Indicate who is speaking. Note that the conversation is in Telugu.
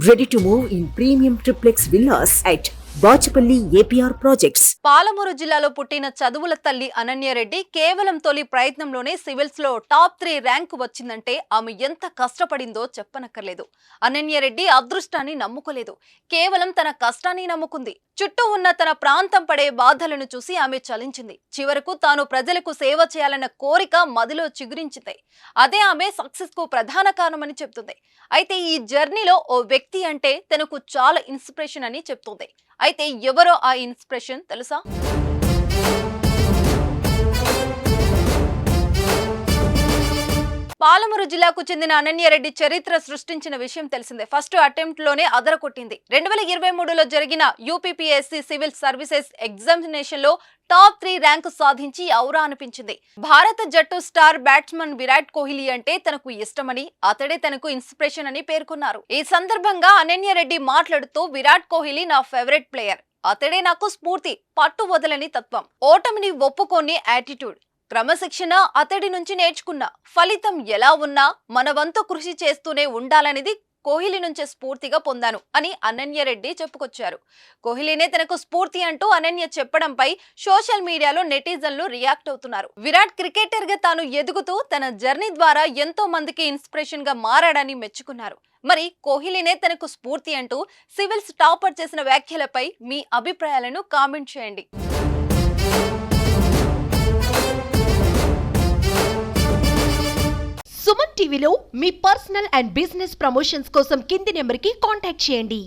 Speaker 1: Ready to move in premium triplex villas at Bachupally APR projects.
Speaker 2: Palamuru జిల్లాలో పుట్టిన చదువుల తల్లి అనన్యరెడ్డి కేవలం తొలి ప్రయత్నంలోనే సివిల్స్ లో టాప్ 3 ర్యాంకు వచ్చిందంటే ఆమె ఎంత కష్టపడిందో చెప్పనక్కర్లేదు. అనన్యరెడ్డి అదృష్టాన్ని నమ్ముకోలేదు, కేవలం తన కష్టాన్ని నమ్ముకుంది. చుట్టూ ఉన్న తన ప్రాంతం పడే బాధలను చూసి ఆమె చలించింది. చివరకు తాను ప్రజలకు సేవ చేయాలన్న కోరిక మదిలో చిగురించింది. అదే ఆమె సక్సెస్ కు ప్రధాన కారణమని చెప్తుంది. అయితే ఈ జర్నీలో ఓ వ్యక్తి అంటే తనకు చాలా ఇన్స్పిరేషన్ అని చెప్తుంది. అయితే ఎవరో ఆ ఇన్స్పిరేషన్ తెలుసా? పాలమూరు జిల్లాకు చెందిన అనన్యరెడ్డి చరిత్ర సృష్టించిన విషయం తెలిసిందే. ఫస్ట్ అటెంప్ట్ లోనే అదరకొట్టింది. 2023లో జరిగిన యూపీపీఎస్సీ సివిల్ సర్వీసెస్ ఎగ్జామినేషన్ లో టాప్ 3 ర్యాంకు సాధించి ఔరా అనిపించింది. భారత జట్టు స్టార్ బ్యాట్స్మన్ విరాట్ కోహ్లీ అంటే తనకు ఇష్టమని, అతడే తనకు ఇన్స్పిరేషన్ అని పేర్కొన్నారు. ఈ సందర్భంగా అనన్యరెడ్డి మాట్లాడుతూ, విరాట్ కోహ్లీ నా ఫేవరెట్ ప్లేయర్, అతడే నాకు స్ఫూర్తి, పట్టు వదలని తత్వం, ఓటమిని ఒప్పుకోని యాటిట్యూడ్, క్రమశిక్షణ అతడి నుంచి నేర్చుకున్న, ఫలితం ఎలా ఉన్నా మన వంతు కృషి చేస్తూనే ఉండాలనేది కోహ్లీ నుంచే స్ఫూర్తిగా పొందాను అని అనన్యరెడ్డి చెప్పుకొచ్చారు. కోహ్లీనే తనకు స్ఫూర్తి అంటూ అనన్య చెప్పడంపై సోషల్ మీడియాలో నెటిజన్లు రియాక్ట్ అవుతున్నారు. విరాట్ క్రికెటర్ గా తాను ఎదుగుతూ తన జర్నీ ద్వారా ఎంతో మందికి ఇన్స్పిరేషన్ గా మారాడని మెచ్చుకున్నారు. మరి కోహ్లీనే తనకు స్ఫూర్తి అంటూ సివిల్స్ టాపర్ చేసిన వ్యాఖ్యలపై మీ అభిప్రాయాలను కామెంట్ చేయండి.
Speaker 3: సుమన్ టీవీలో మీ పర్సనల్ అండ్ బిజినెస్ ప్రమోషన్స్ కోసం కింది నెంబర్కి కాంటాక్ట్ చేయండి.